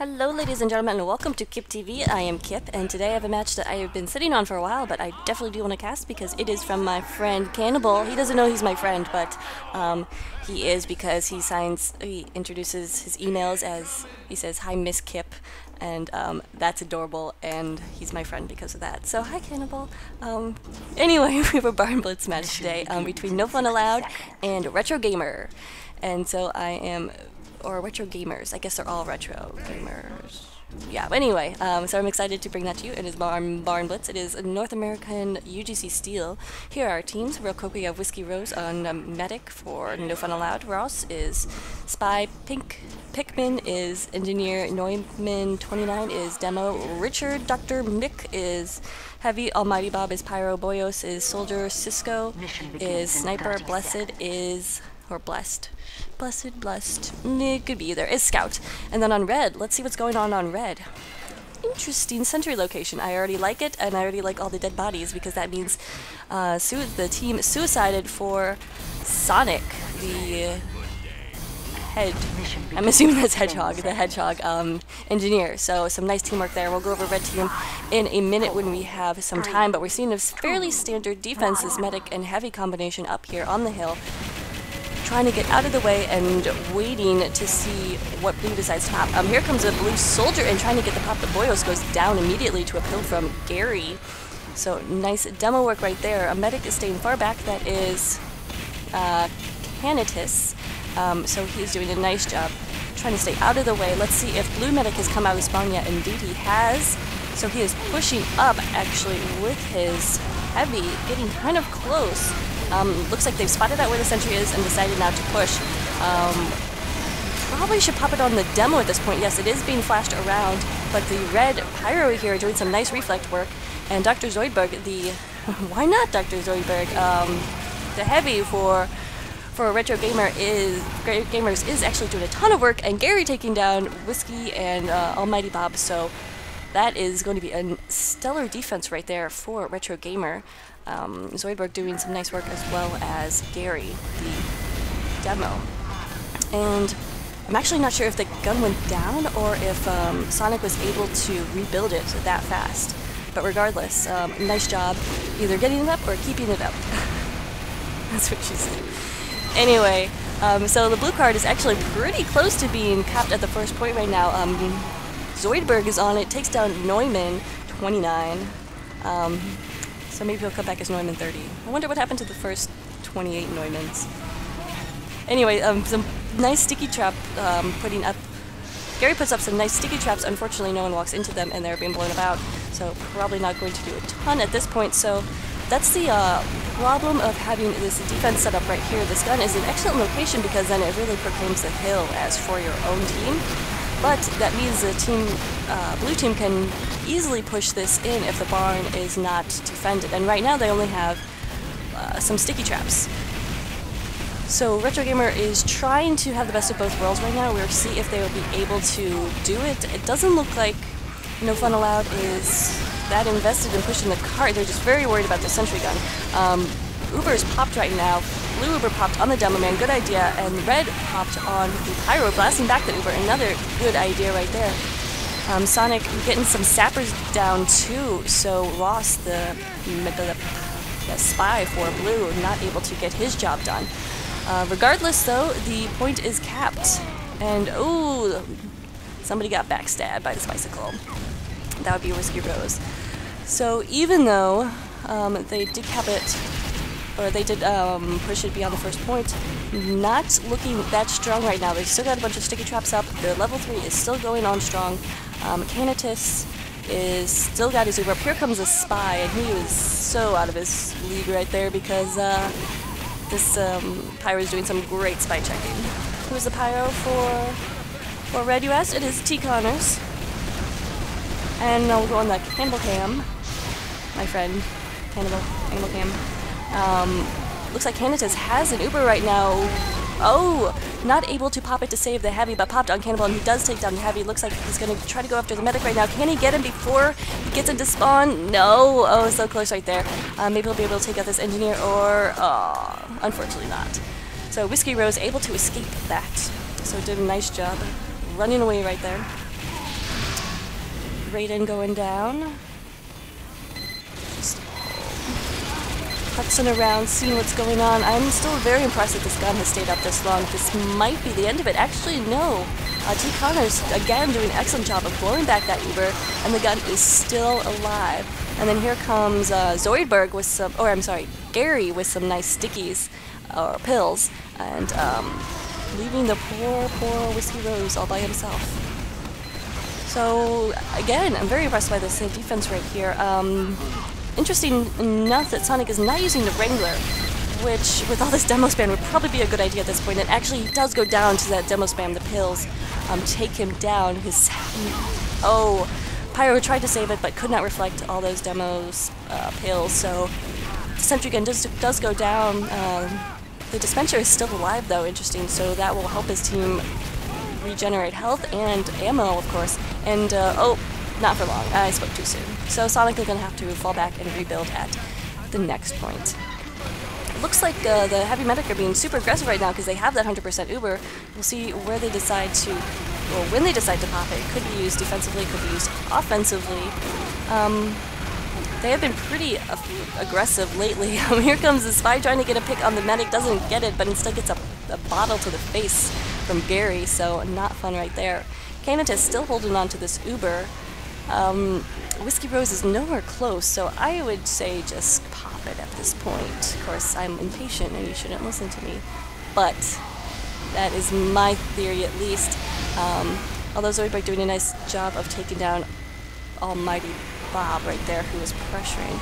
Hello ladies and gentlemen and welcome to Kip TV. I am Kip and today I have a match that I have been sitting on for a while, but I definitely do want to cast because it is from my friend Cannibal. He doesn't know he's my friend, but he is because he introduces his emails as, he says, "Hi Miss Kip," and that's adorable, and he's my friend because of that. So hi Cannibal. Anyway, we have a Barn Blitz match today between No Fun Allowed and Retro Gamer. And so I am, or retro gamers. I guess they're all retro gamers. Yeah, but anyway, so I'm excited to bring that to you. It is Barn Blitz. It is North American UGC Steel. Here are our teams. Real quick, we have Whiskey Rose on Medic for No Fun Allowed. Ross is Spy. Pikmin is Engineer. Neumann 29 is Demo. Richard Dr. Mick is Heavy. Almighty Bob is Pyro. Boyos is Soldier. Cisco is Sniper. Blessed is, or Blessed. Blessed. It could be either. Is Scout. And then on red, let's see what's going on red. Interesting sentry location. I already like it, and I already like all the dead bodies because that means the team suicided for Sonic, the head. I'm assuming that's Hedgehog, the Hedgehog engineer. So some nice teamwork there. We'll go over red team in a minute when we have some time, but we're seeing a fairly standard defense, this Medic and Heavy combination up here on the hill, trying to get out of the way and waiting to see what blue decides to pop. Here comes a blue soldier and trying to get the pop. The Boyos goes down immediately to a pill from Gary. So nice demo work right there. A Medic is staying far back. That is Canitus. So he's doing a nice job trying to stay out of the way. Let's see if blue Medic has come out of spawn yet. Indeed he has. So he is pushing up actually with his Heavy, getting kind of close. Looks like they've spotted out where the sentry is and decided now to push. Probably should pop it on the demo at this point. Yes, it is being flashed around, but the red Pyro here doing some nice reflect work. And Dr. Zoidberg, why not Dr. Zoidberg? The Heavy for Retro Gamers is actually doing a ton of work, and Gary taking down Whiskey and Almighty Bob. So that is going to be a stellar defense right there for Retro Gamer. Zoidberg doing some nice work as well as Gary, the demo. And I'm actually not sure if the gun went down or if Sonic was able to rebuild it that fast. But regardless, nice job either getting it up or keeping it up. That's what she said. Anyway, so the blue card is actually pretty close to being capped at the first point right now. Zoidberg is on it, takes down Neumann 29. So maybe he'll come back as Neumann 30. I wonder what happened to the first 28 Neumanns. Anyway, some nice sticky trap putting up. Gary puts up some nice sticky traps. Unfortunately, no one walks into them and they're being blown about. So probably not going to do a ton at this point. So that's the problem of having this defense set up right here. This gun is an excellent location because then it really proclaims the hill as for your own team. But that means the team, blue team can easily push this in if the barn is not defended. And right now they only have some sticky traps. So Retro Gamer is trying to have the best of both worlds right now. We'll see if they will be able to do it. It doesn't look like No Fun Allowed is that invested in pushing the cart. They're just very worried about the sentry gun. Uber's popped right now. Blue Uber popped on the Demo Man, good idea, and red popped on the Pyro, blasting back the Uber, another good idea right there. Sonic getting some sappers down too, so Ross, the spy for blue, not able to get his job done. Regardless though, the point is capped, and ooh, somebody got backstabbed by this bicycle. That would be Whiskey Rose. So even though they did cap it, or they did push it beyond the first point, not looking that strong right now. They've still got a bunch of sticky traps up. The level 3 is still going on strong. Canitus is still got his Uber up. Here comes a spy, and he was so out of his league right there because this Pyro is doing some great spy checking. Who's the Pyro for Red US? It is T. Connors. And now we'll go on the Cannibal Cam. My friend, Cannibal Cam. Looks like Canitus has an Uber right now. Oh, not able to pop it to save the Heavy, but popped on Cannibal, and he does take down the Heavy. Looks like he's going to try to go after the Medic right now. Can he get him before he gets into spawn? No. Oh, so close right there. Maybe he'll be able to take out this Engineer, or unfortunately not. So Whiskey Rose able to escape that. So did a nice job running away right there. Raiden going down. Just putzing around, seeing what's going on. I'm still very impressed that this gun has stayed up this long. This might be the end of it. Actually, no. T. Connor's, again, doing an excellent job of blowing back that Uber, and the gun is still alive. And then here comes Zoidberg with some, or I'm sorry, Gary with some nice stickies, or pills, and leaving the poor Whiskey Rose all by himself. So, again, I'm very impressed by this defense right here. Interesting enough that Sonic is not using the Wrangler, which, with all this demo spam, would probably be a good idea at this point. And actually, he does go down to that demo spam. The pills take him down. Pyro tried to save it, but could not reflect all those demos pills. So the Sentry Gun does go down. The Dispenser is still alive, though. Interesting. So that will help his team regenerate health and ammo, of course. And not for long. I spoke too soon. So Sonic is going to have to fall back and rebuild at the next point. Looks like the Heavy Medic are being super aggressive right now because they have that 100% Uber. We'll see where they decide to, or when they decide to pop it. It could be used defensively, could be used offensively. They have been pretty aggressive lately. Here comes the Spy trying to get a pick on the Medic, doesn't get it, but instead gets a bottle to the face from Gary, so not fun right there. Kanata is still holding on to this Uber. Whiskey Rose is nowhere close, so I would say just pop it at this point. Of course, I'm impatient and you shouldn't listen to me, but that is my theory at least. Although Zoidberg doing a nice job of taking down Almighty Bob right there, who is pressuring.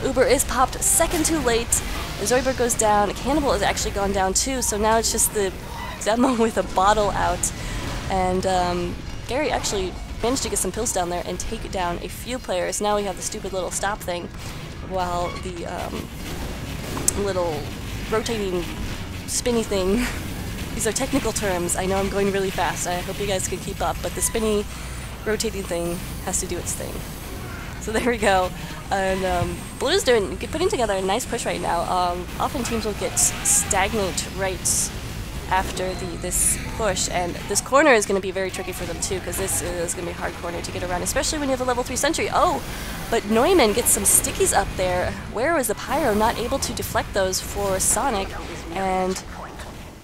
Uber is popped a second too late. Zoidberg goes down. Cannibal has actually gone down too, so now it's just the demo with a bottle out. And Gary actually managed to get some pills down there and take down a few players. Now we have the stupid little stop thing, while the little rotating spinny thing, these are technical terms, I know I'm going really fast, I hope you guys can keep up, but the spinny rotating thing has to do its thing. So there we go. And Blue's putting together a nice push right now. Often teams will get stagnant right after this push, and this corner is going to be very tricky for them too, because this is going to be a hard corner to get around, especially when you have a level 3 Sentry. Oh, but Neumann gets some stickies up there. Where was the Pyro? Not able to deflect those for Sonic, and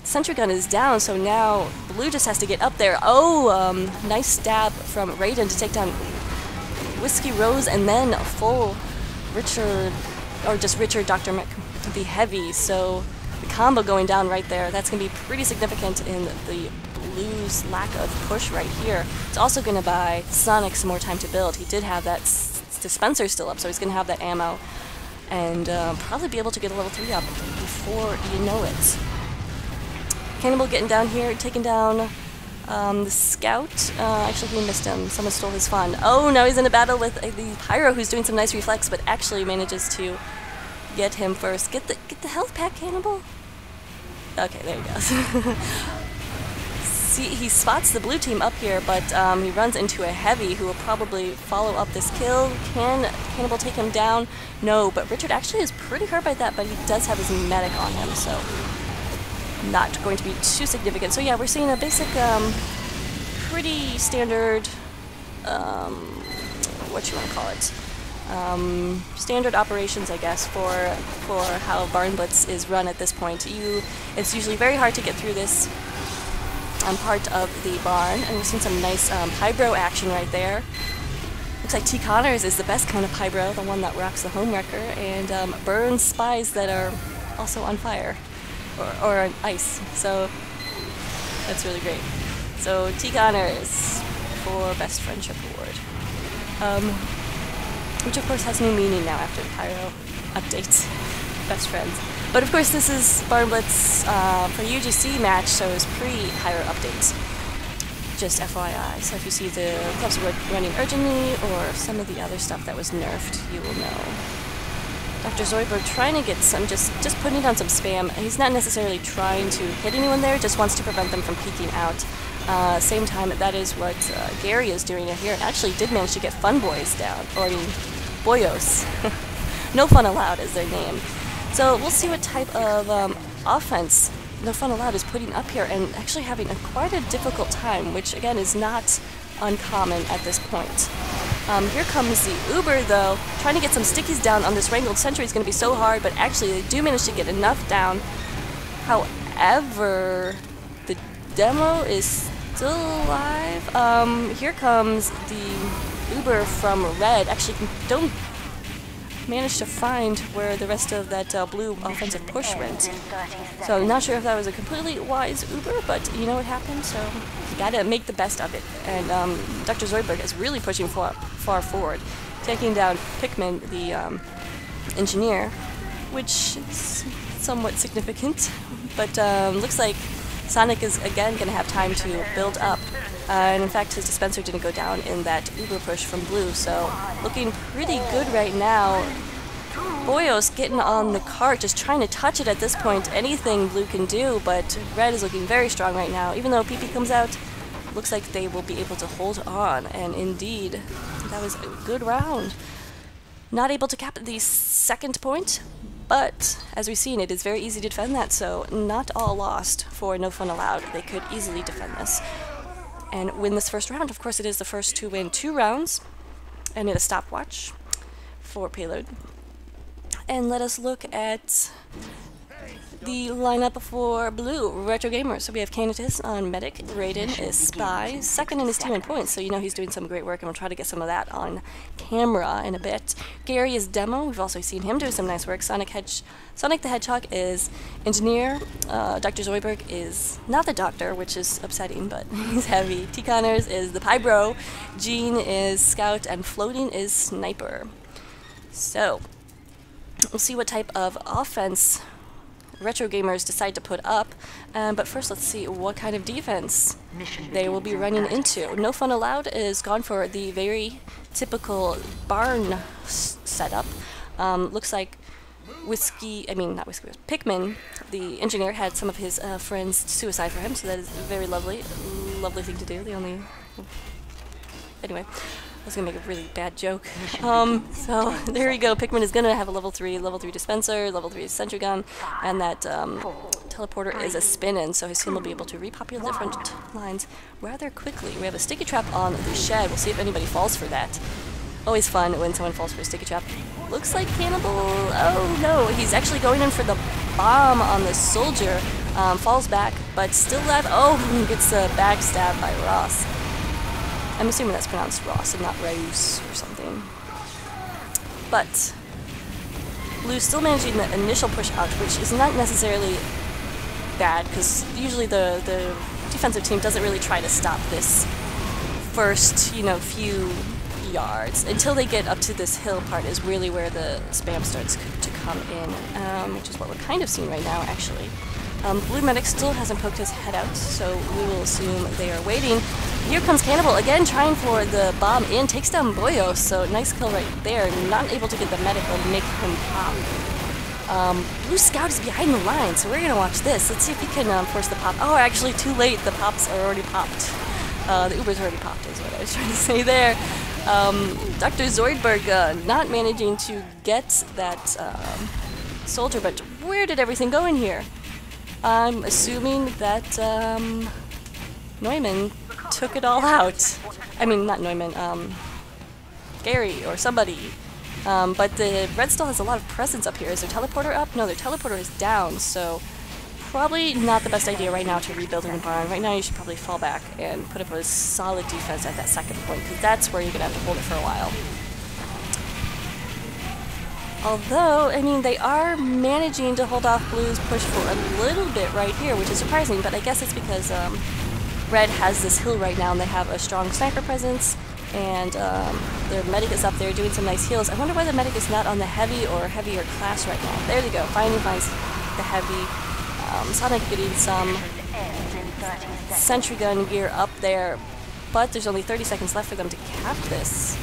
Sentry Gun is down, so now Blue just has to get up there. Nice stab from Raiden to take down Whiskey Rose, and then a full Richard, or just Richard Dr. the Heavy, so the combo going down right there, that's going to be pretty significant in the Blue's lack of push right here. It's also going to buy Sonic some more time to build. He did have that dispenser still up, so he's going to have that ammo, and probably be able to get a level 3 up before you know it. Cannibal getting down here, taking down the Scout. Actually, he missed him. Someone stole his fun. Oh, now he's in a battle with the Pyro, who's doing some nice reflex, but actually manages to get him first. Get the health pack, Cannibal. Okay, there he goes. See, he spots the blue team up here, but he runs into a Heavy who will probably follow up this kill. Can Cannibal take him down? No, but Richard actually is pretty hurt by that, but he does have his medic on him, so not going to be too significant. So yeah, we're seeing a basic, pretty standard, what you want to call it? Standard operations, I guess, for how Barn Blitz is run at this point. It's usually very hard to get through this part of the barn, and we're seeing some nice Hybro action right there. Looks like T. Connors is the best kind of Hybro, the one that rocks the home wrecker, and burns spies that are also on fire, or on ice, so that's really great. So T. Connors for Best Friendship Award. Which of course has new meaning now after the Pyro update. Best friends. But of course this is Barn Blitz for UGC match, so it's pre-Pyro updates. Just FYI. So if you see the clubs running urgently or some of the other stuff that was nerfed, you will know. Dr. Zoidberg trying to get some, just putting down some spam. He's not necessarily trying to hit anyone there, just wants to prevent them from peeking out. Same time, that is what Gary is doing here. Actually did manage to get Fun Boys down, or I mean, Boyos. No Fun Allowed is their name. So we'll see what type of offense No Fun Allowed is putting up here and actually having quite a difficult time, which again is not uncommon at this point. Here comes the Uber, though. Trying to get some stickies down on this Wrangled Sentry is going to be so hard, but actually they do manage to get enough down. However, the demo is still alive. Here comes the Uber from Red. Actually, don't manage to find where the rest of that blue offensive push went. So I'm not sure if that was a completely wise Uber, but you know what happened, so you gotta make the best of it. And Dr. Zoidberg is really pushing far forward, taking down Pikmin, the engineer, which is somewhat significant. But looks like Sonic is again going to have time to build up. And in fact, his dispenser didn't go down in that Uber push from Blue, so looking pretty good right now. Boyos getting on the cart, just trying to touch it at this point. Anything Blue can do, but Red is looking very strong right now. Even though PP comes out, looks like they will be able to hold on. And indeed, that was a good round. Not able to cap the second point, but as we've seen, it is very easy to defend that, so not all lost for No Fun Allowed. They could easily defend this and win this first round. Of course, it is the first to win 2 rounds. And a stopwatch for Payload. And let us look at the lineup for Blue, Retro Gamers. So we have Canitus on Medic, Raiden is Spy, second in his team in points, so you know he's doing some great work, and we'll try to get some of that on camera in a bit. Gary is Demo, we've also seen him do some nice work. Sonic the Hedgehog is Engineer, Dr. Zoidberg is not the Doctor, which is upsetting, but he's heavy. T-Connors is the Pybro, Gene is Scout, and Floating is Sniper. So, we'll see what type of offense Retro Gamers decide to put up, but first let's see what kind of defense they will be running into. No Fun Allowed is gone for the very typical barn setup. Looks like Pikmin, the engineer, had some of his friends suicide for him, so that is a very lovely thing to do. Anyway, I was gonna make a really bad joke. So there we go. Pikmin is gonna have a level 3 dispenser, level 3 sentry gun, and that teleporter is a spin-in, so his team will be able to repopulate different lines rather quickly. We have a sticky trap on the shed. We'll see if anybody falls for that. Always fun when someone falls for a sticky trap. Looks like Cannibal. Oh no, he's actually going in for the bomb on the soldier. Falls back, but still alive. Oh, gets backstabbed by Ross. I'm assuming that's pronounced Ross and not Rose or something. But Blue's still managing the initial push out, which is not necessarily bad, because usually the defensive team doesn't really try to stop this first, few yards. Until they get up to this hill part is really where the spam starts to come in, which is what we're kind of seeing right now, actually. Blue Medic still hasn't poked his head out, so we will assume they are waiting. Here comes Cannibal, again trying for the bomb in, takes down Boyos, so nice kill right there. Not able to get the Medic or make him pop. Blue Scout is behind the line, so we're going to watch this. Let's see if he can force the pop. Oh, actually too late, the pops are already popped. The Uber's already popped is what I was trying to say there. Dr. Zoidberg not managing to get that soldier, but where did everything go in here? I'm assuming that Neumann took it all out. I mean, not Neumann, Gary or somebody. But the Red still has a lot of presence up here. Is their teleporter up? No, their teleporter is down, so probably not the best idea right now to rebuild in the barn. Right now you should probably fall back and put up a solid defense at that second point, because that's where you're going to have to hold it for a while. Although, I mean, they are managing to hold off Blue's push for a little bit right here, which is surprising, but I guess it's because Red has this hill right now and they have a strong sniper presence, and their Medic is up there doing some nice heals. I wonder why the Medic is not on the heavy or heavier class right now. There they go, finally finds the heavy. Sonic getting some sentry gun gear up there, but there's only 30 seconds left for them to cap this.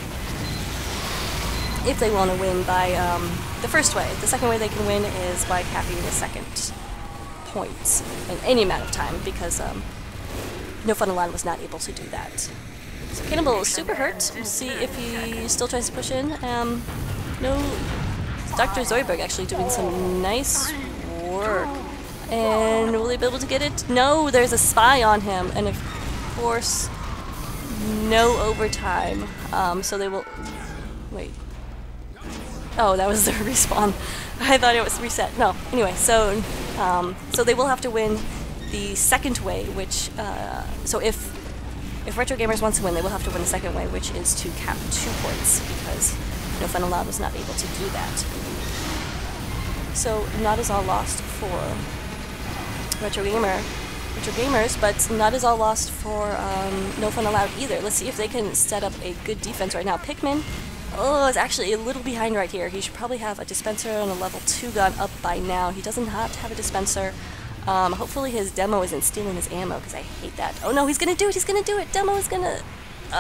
If they want to win by the first way. The second way they can win is by capping the second point in any amount of time, because No Fun Allowed was not able to do that. So Cannibal is super hurt. We'll see if he still tries to push in. No, Dr. Zoidberg actually doing some nice work. And will they be able to get it? No, there's a spy on him, and of course no overtime. So they will... Wait. Oh, that was their respawn. I thought it was reset. No. Anyway, so they will have to win the second way, which... so if Retro Gamers wants to win, they will have to win the second way, which is to cap 2 points, because No Fun Allowed was not able to do that. So not is all lost for Retro Gamers, but not is all lost for No Fun Allowed either. Let's see if they can set up a good defense right now. Pikmin, is actually a little behind right here. He should probably have a dispenser and a level 2 gun up by now. He doesn't have to have a dispenser. Hopefully his demo isn't stealing his ammo, because I hate that. Oh no, he's gonna do it! He's gonna do it! Demo is gonna...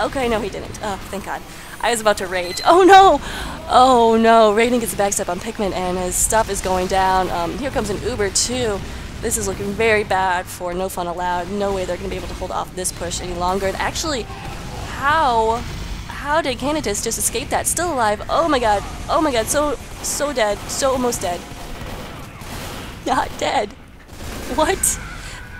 Okay, no, he didn't. Oh, thank God. I was about to rage. Oh no! Oh no! Raiden gets a backstep on Pikmin, and his stuff is going down. Here comes an Uber, too. This is looking very bad for No Fun Allowed. No way they're going to be able to hold off this push any longer. And actually, how did Canitus just escape that? Still alive. Oh my god. Oh my god. So dead. So almost dead. Not dead. What?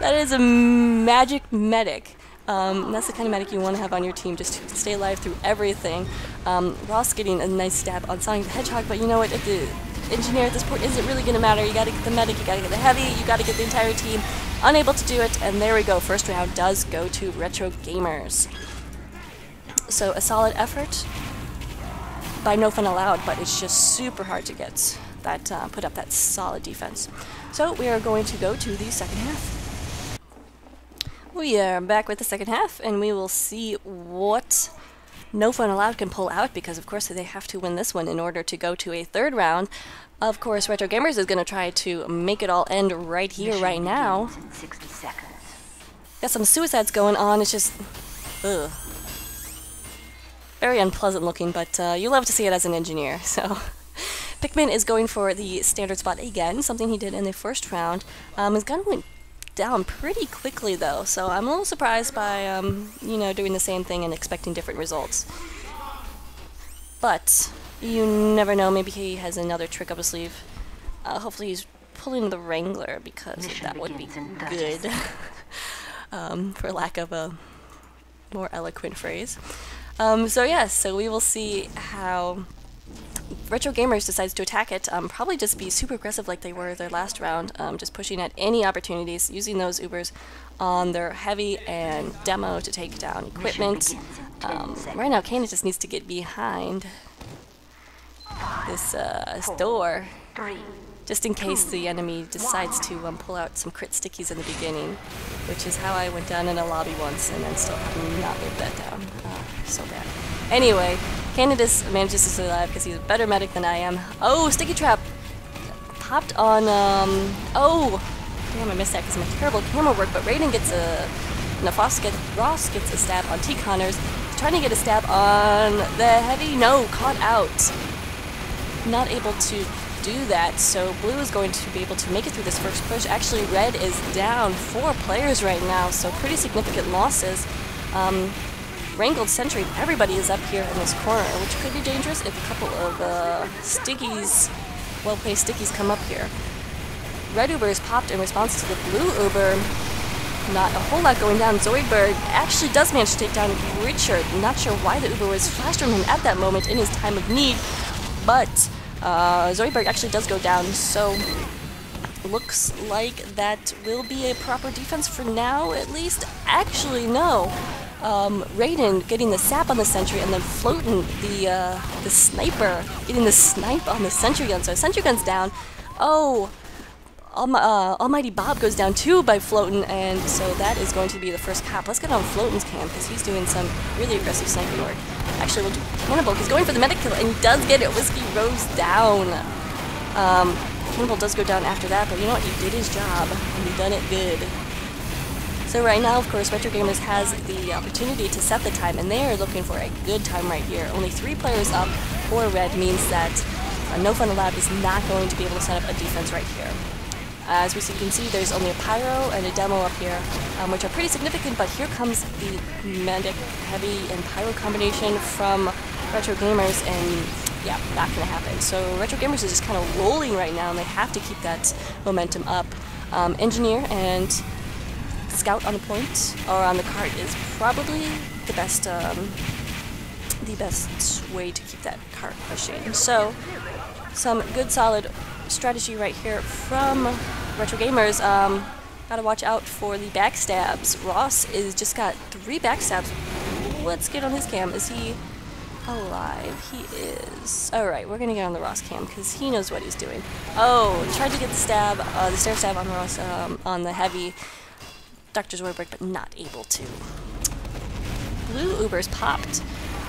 That is a magic medic. That's the kind of medic you want to have on your team, just to stay alive through everything. Ross getting a nice stab on Sonic the Hedgehog, but you know what? If the engineer at this point isn't really going to matter. You got to get the medic, you got to get the heavy, you got to get the entire team. Unable to do it, and there we go. First round does go to Retro Gamers. So a solid effort by No Fun Allowed, but it's just super hard to get that put up that solid defense. So we are going to go to the second half. We are back with the second half, and we will see what No Fun Allowed can pull out, because of course they have to win this one in order to go to a third round. Of course, Retro Gamers is going to try to make it all end right here, right now. In 60 seconds. Got some suicides going on. It's just, ugh, very unpleasant looking, but you love to see it as an engineer. So Pikmin is going for the standard spot again, something he did in the first round. His gun went down pretty quickly though, so I'm a little surprised by you know, doing the same thing and expecting different results. But you never know, maybe he has another trick up his sleeve. Hopefully he's pulling the Wrangler, because that would be good. For lack of a more eloquent phrase. So yes, so we will see how Retro Gamers decides to attack it. Probably just be super aggressive like they were their last round, just pushing at any opportunities, using those Ubers on their heavy and demo to take down equipment. Right now, Kana just needs to get behind this door, just in case the enemy decides to pull out some crit stickies in the beginning, which is how I went down in a lobby once and then still have not lived that down. So bad. Anyway, Canitus manages to stay alive because he's a better medic than I am. Oh, sticky trap! Popped on, oh! Damn, I missed that because of my terrible camera work, but Raiden gets a... Ross gets a stab on T. Connors. He's trying to get a stab on the heavy. No, caught out. Not able to do that, so Blue is going to be able to make it through this first push. Actually, Red is down 4 players right now, so pretty significant losses. Wrangled Sentry, everybody is up here in this corner, which could be dangerous if a couple of stickies, well-placed stickies come up here. Red Uber is popped in response to the Blue Uber. Not a whole lot going down. Zoidberg actually does manage to take down Richard. Not sure why the Uber was flashed from him at that moment in his time of need, but Zoidberg actually does go down, so looks like that will be a proper defense for now, at least. Actually, no. Raiden getting the sap on the sentry and then floating the sniper, getting the snipe on the sentry gun. So sentry gun's down. Oh, Almighty Bob goes down too by floating, and so that is going to be the first cap. Let's get on Floatin's cam because he's doing some really aggressive sniping work. Actually, we'll do Cannibal. He's going for the medic kill and he does get it. Whiskey Rose down. Cannibal does go down after that, but you know what? He did his job and he done it good. So right now, of course, Retro Gamers has the opportunity to set the time, and they are looking for a good time right here. Only 3 players up for Red means that No Fun Allowed is not going to be able to set up a defense right here. As we can see, there's only a Pyro and a Demo up here, which are pretty significant, but here comes the Medic, Heavy, and Pyro combination from Retro Gamers, and yeah, not going to happen. So Retro Gamers is just kind of rolling right now, and they have to keep that momentum up. Engineer and scout on the point or on the cart is probably the best way to keep that cart pushing. So some good solid strategy right here from Retro Gamers. Gotta watch out for the backstabs. Ross is just got 3 backstabs. Let's get on his cam. Is he alive? He is. Alright, we're gonna get on the Ross cam because he knows what he's doing. Oh, tried to get the stab, the stair stab on Ross, on the heavy Dr. Zoidberg, but not able to. Blue Uber's popped,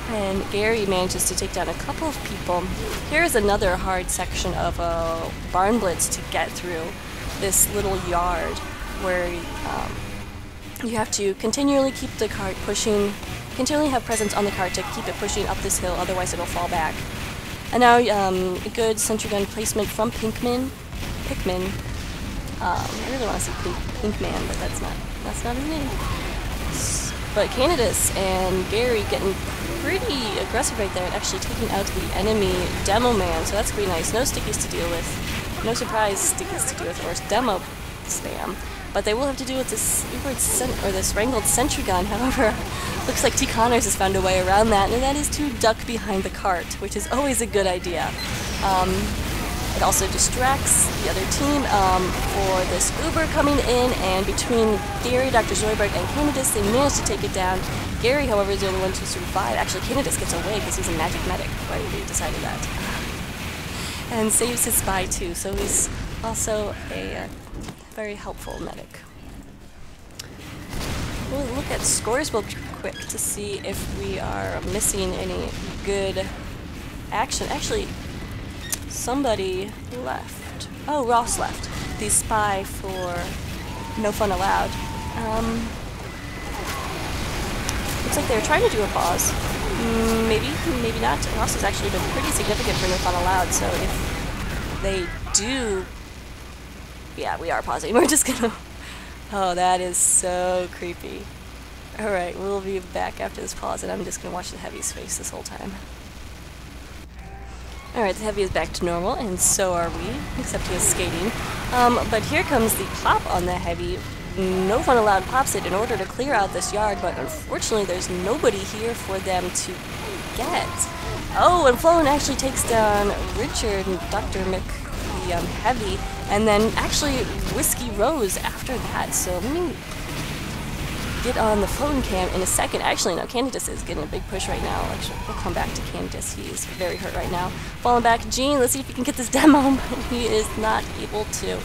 and Gary manages to take down a couple of people. Here's another hard section of Barn Blitz to get through. This little yard where you have to continually keep the cart pushing, continually have presence on the cart to keep it pushing up this hill, otherwise it'll fall back. And now good sentry gun placement from Pikmin. I really want to say Pinkman, but that's not his name. But Canidus and Gary getting pretty aggressive right there and actually taking out the enemy Demo Man, so that's gonna be nice. No stickies to deal with. No surprise stickies to deal with, of course, demo spam. But they will have to deal with this this wrangled sentry gun. However, looks like T. Connors has found a way around that, and that is to duck behind the cart, which is always a good idea. It also distracts the other team for this Uber coming in, and between Gary, Dr. Zoidberg, and Canidus, they managed to take it down. Gary, however, is the only one to survive. Actually, Canidus gets away because he's a magic medic. Why did we decided that? And saves his spy too, so he's also a very helpful medic. We'll look at scores real quick to see if we are missing any good action. Actually, somebody left. Oh, Ross left. The spy for No Fun Allowed. Looks like they were trying to do a pause. Maybe, maybe not. Ross has actually been pretty significant for No Fun Allowed, so if they do... Yeah, we are pausing. We're just gonna... Oh, that is so creepy. Alright, we'll be back after this pause, and I'm just gonna watch the Heavy's face this whole time. Alright, the Heavy is back to normal, and so are we, except he is skating. But here comes the pop on the Heavy. No Fun Allowed pops it in order to clear out this yard, but unfortunately there's nobody here for them to get. Oh, and Floan actually takes down Richard and Dr. Mick, the Heavy, and then actually Whiskey Rose after that. So let me get on the phone cam in a second. Actually, no, Canidus is getting a big push right now. Actually, we'll come back to Canidus. He is very hurt right now. Falling back, Gene, let's see if he can get this demo, but he is not able to.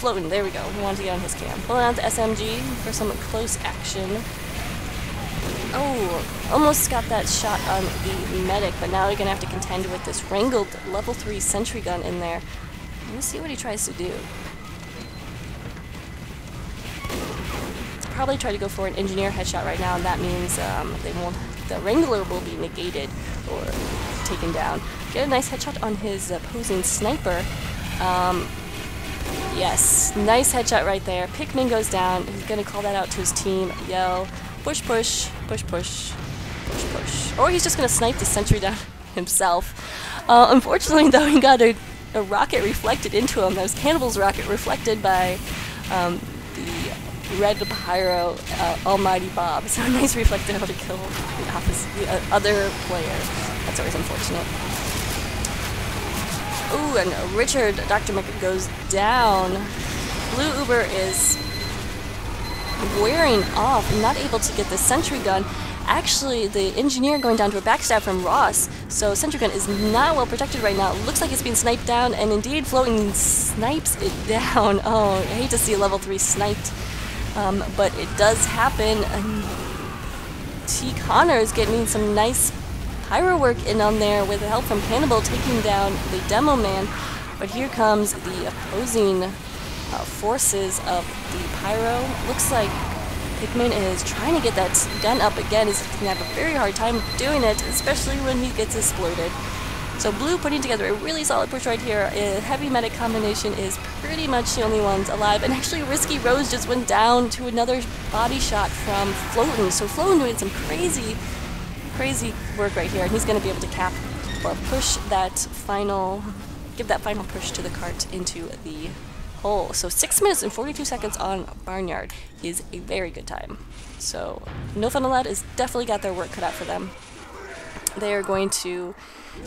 Floating, there we go. We wanted to get on his cam. Pulling out the SMG for some close action. Oh, almost got that shot on the medic, but now we're going to have to contend with this wrangled level 3 sentry gun in there. Let's see what he tries to do. Probably try to go for an engineer headshot right now, and that means the Wrangler will be negated or taken down. Get a nice headshot on his opposing sniper. Yes, nice headshot right there. Pikmin goes down. He's gonna call that out to his team. Yell, push, push, push, push, push, push. Or he's just gonna snipe the sentry down himself. Unfortunately, though, he got a rocket reflected into him. That was Cannibal's rocket reflected by the Red Pyro Almighty Bob. So a nice reflected able to kill the other player. That's always unfortunate. Ooh, and Richard, Dr. Mick goes down. Blue Uber is wearing off, not able to get the sentry gun. Actually, the engineer going down to a backstab from Ross, so sentry gun is not well protected right now. It looks like it's being sniped down, and indeed Floating snipes it down. Oh, I hate to see a level 3 sniped, but it does happen. T. Connors getting some nice pyro work in on there with help from Cannibal taking down the Demo Man. But here comes the opposing forces of the pyro. Looks like Pikmin is trying to get that gun up again. He's going to have a very hard time doing it, especially when he gets exploded. So Blue putting together a really solid push right here. A Heavy medic combination is pretty much the only ones alive. And actually Risky Rose just went down to another body shot from Floatin'. So Floatin' doing some crazy work right here, and he's going to be able to cap or push that final, give that final push to the cart into the hole. So 6 minutes and 42 seconds on Barnyard is a very good time. So No Fun Allowed has definitely got their work cut out for them. They are going to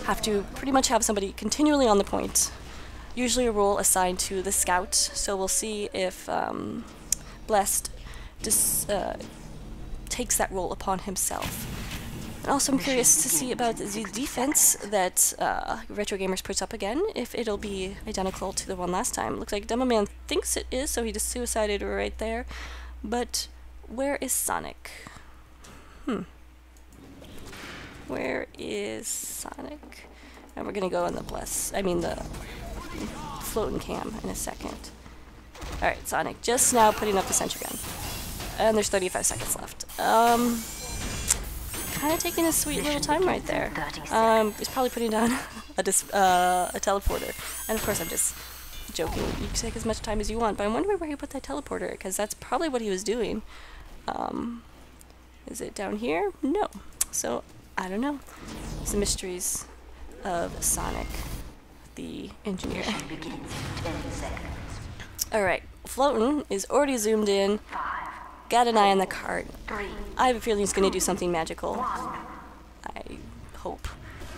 have to pretty much have somebody continually on the point. Usually a role assigned to the scout. So we'll see if Blessed takes that role upon himself. And also I'm curious to see about the defense that Retro Gamers puts up again, if it'll be identical to the one last time. Looks like Demo Man thinks it is, so he just suicided right there. But where is Sonic? Where is Sonic? And we're gonna go in the the floating cam in a second. Alright, Sonic just now putting up the sentry gun. And there's 35 seconds left. Kind of taking a sweet little time right there. He's probably putting down a teleporter. And of course I'm just joking. You can take as much time as you want, but I'm wondering where he put that teleporter, because that's probably what he was doing. Is it down here? No. So, I don't know. It's the mysteries of Sonic, the engineer. Alright, Floatin' is already zoomed in. Got an eye on the cart. I have a feeling he's going to do something magical. I hope.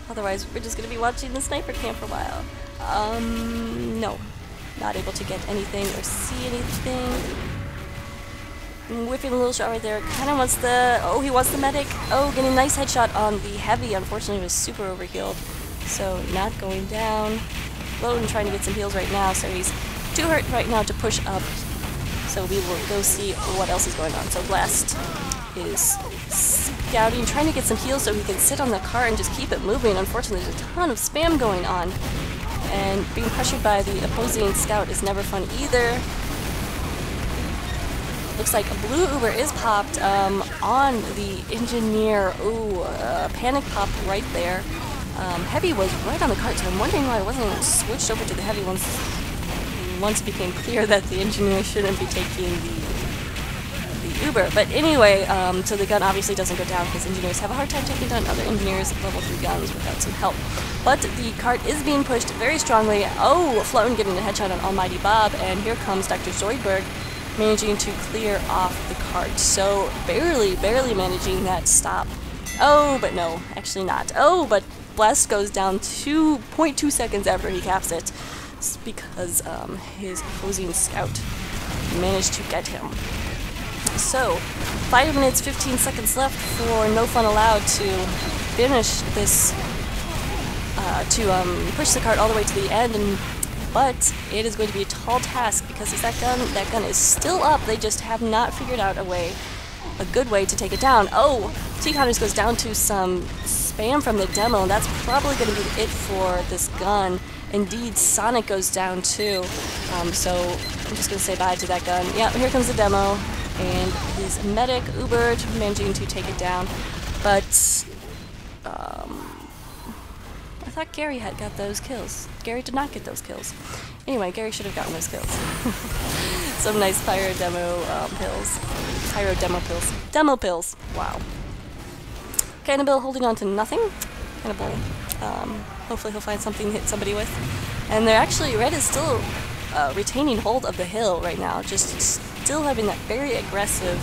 Otherwise, we're just going to be watching the sniper cam for a while. No. Not able to get anything or see anything. Whipping a little shot right there. Kind of wants the... Oh, he wants the medic. Oh, getting a nice headshot on the heavy. Unfortunately, it was super overhealed. So, not going down. Floatin' trying to get some heals right now, so he's too hurt right now to push up. So we will go see what else is going on. So Blast is scouting, trying to get some heals so he can sit on the car and just keep it moving. Unfortunately, there's a ton of spam going on. And being pressured by the opposing scout is never fun either. Looks like a blue Uber is popped on the engineer. Ooh, panic pop right there. Heavy was right on the cart, so I'm wondering why it wasn't switched over to the heavy once it became clear that the engineer shouldn't be taking the Uber. But anyway, so the gun obviously doesn't go down because engineers have a hard time taking down other engineers' level 3 guns without some help. But the cart is being pushed very strongly. Oh, Floatin' getting a headshot on Almighty Bob, and here comes Dr. Zoidberg managing to clear off the cart. So barely managing that stop. Oh, but no, actually not. Oh, but Blast goes down 2.2 seconds after he caps it. Because his opposing scout managed to get him. So, 5 minutes, 15 seconds left for No Fun Allowed to finish this, push the cart all the way to the end, but it is going to be a tall task because that gun is still up. They just have not figured out a good way to take it down. Oh, T-Connors goes down to some spam from the demo, and that's probably going to be it for this gun. Indeed, Sonic goes down too, so I'm just going to say bye to that gun. Yeah, here comes the demo, and his medic, Uber, managing to take it down, but I thought Gary had got those kills. Gary did not get those kills. Anyway, Gary should have gotten those kills. Some nice pyro demo pills. Pyro demo pills. Demo pills! Wow. Cannibal holding on to nothing. Cannibal. Hopefully he'll find something to hit somebody with. And they're actually, Red is still retaining hold of the hill right now, just still having that very aggressive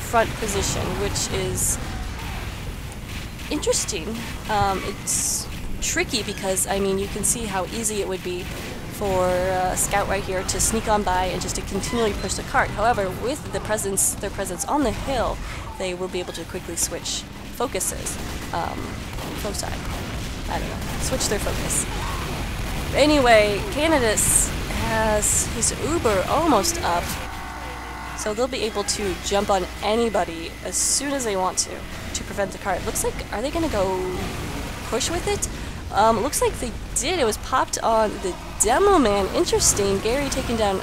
front position, which is interesting. It's tricky because, I mean, you can see how easy it would be for Scout right here to sneak on by and just to continually push the cart. However, with their presence on the hill, they will be able to quickly switch focuses. Foci. I don't know. Switch their focus. Anyway, Canadus has his Uber almost up, so they'll be able to jump on anybody as soon as they want to prevent the cart. Looks like, are they gonna go push with it? Looks like they did. It was popped on the Demo Man. Interesting. Gary taking down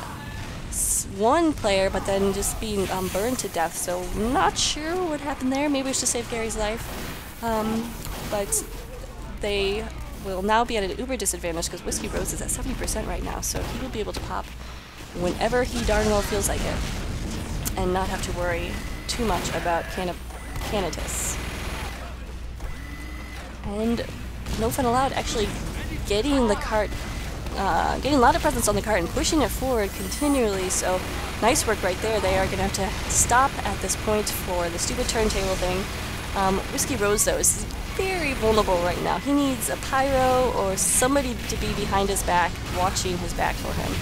one player, but then just being burned to death. So not sure what happened there. Maybe it was to save Gary's life. But they will now be at an Uber disadvantage because Whiskey Rose is at 70% right now. So he will be able to pop whenever he darn well feels like it, and not have to worry too much about Canitus. And No Fun Allowed actually getting the cart getting a lot of presence on the cart and pushing it forward continually, so nice work right there. They are going to have to stop at this point for the stupid turntable thing. Whiskey Rose, though, is very vulnerable right now. He needs a pyro or somebody to be behind his back, watching his back for him.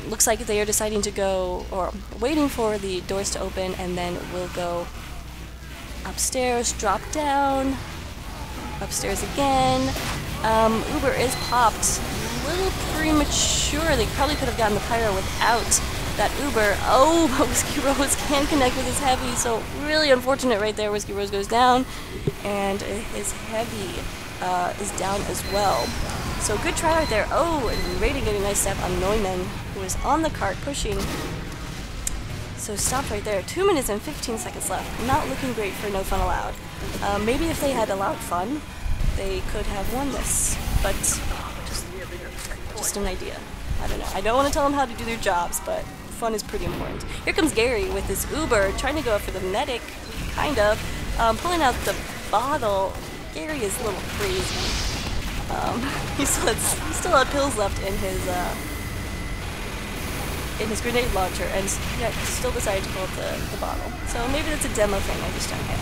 Looks like they are deciding to go, or waiting for the doors to open, and then we'll go upstairs, drop down, upstairs again. Uber is popped. A little premature. They probably could have gotten the pyro without that Uber. Oh, but Whiskey Rose can connect with his heavy, so really unfortunate right there. Whiskey Rose goes down, and his heavy is down as well. So good try right there. Oh, and Raiden getting a nice step on Neumann, who is on the cart pushing. So stopped right there. 2 minutes and 15 seconds left. Not looking great for No Fun Allowed. Maybe if they had allowed fun, they could have won this. But just an idea. I don't know. I don't want to tell them how to do their jobs, but fun is pretty important. Here comes Gary with his Uber, trying to go for the medic, kind of. Pulling out the bottle. Gary is a little crazy. He still had pills left in his grenade launcher, and yet he still decided to pull up the bottle. So maybe that's a demo thing, I just don't get.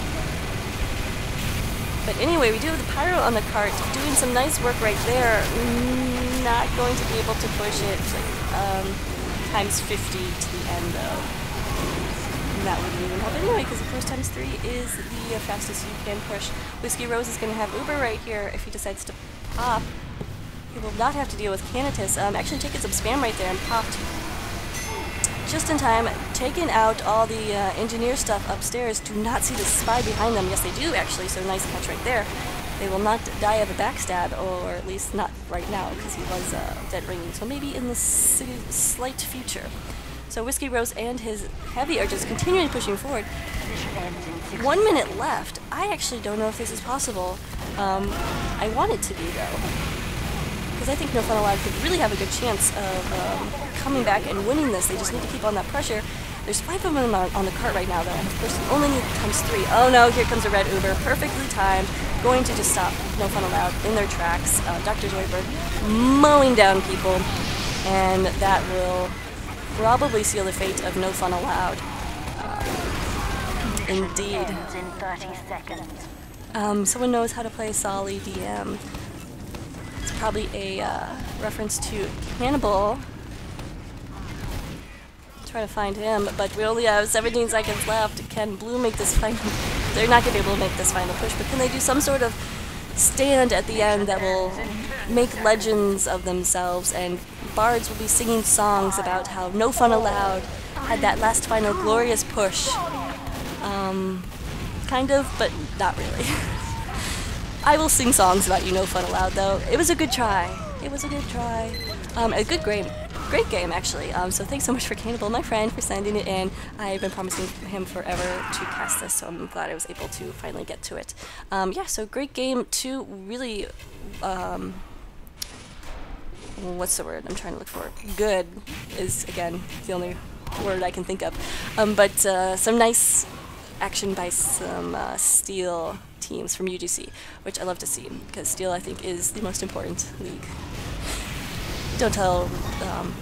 But anyway, we do have the pyro on the cart, doing some nice work right there. Not going to be able to push it times 50 to the end, though. That wouldn't even help anyway, because of course times 3 is the fastest you can push. Whiskey Rose is going to have Uber right here if he decides to pop. He will not have to deal with Canitus. Actually taking some spam right there and popped just in time, taking out all the engineer stuff upstairs. Do not see the spy behind them. Yes, they do actually, so nice catch right there. They will not die of a backstab, or at least not right now, because he was dead ringing, so maybe in the slight future. So Whiskey Rose and his heavy are just continually pushing forward. 1 minute left. I actually don't know if this is possible. I want it to be, though, because I think No Fun Allowed could really have a good chance of coming back and winning this. They just need to keep on that pressure. There's 5 of them on the cart right now, though, and of course only comes 3. Oh no, here comes a red Uber, perfectly timed, going to just stop No Fun Allowed in their tracks. Dr. Zoidberg mowing down people, and that will probably seal the fate of No Fun Allowed. Indeed. In 30 seconds. Someone knows how to play Solly DM. It's probably a reference to Cannibal. Try to find him, but we only have 17 seconds left. Can Blue make this final? They're not going to be able to make this final push, but can they do some sort of stand at the end that will make legends of themselves, and bards will be singing songs about how No Fun Allowed had that last final glorious push. Kind of, but not really. I will sing songs about you, No Fun Allowed, though. It was a good try. It was a good try. A good great game, actually. So thanks so much for Cannibal, my friend, for sending it in. I've been promising him forever to cast this, so I'm glad I was able to finally get to it. Yeah, so great game. 2 really, what's the word I'm trying to look for? Good is, again, the only word I can think of. But some nice action by some Steel teams from UGC, which I love to see, because Steel, I think, is the most important league. Don't tell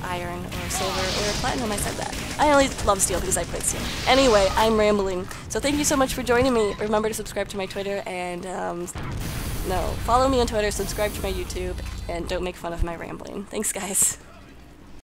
Iron or Silver or Platinum I said that. I only love Steel because I played Steel. Anyway, I'm rambling. So thank you so much for joining me. Remember to subscribe to my Twitter, and follow me on Twitter, subscribe to my YouTube, and don't make fun of my rambling. Thanks, guys.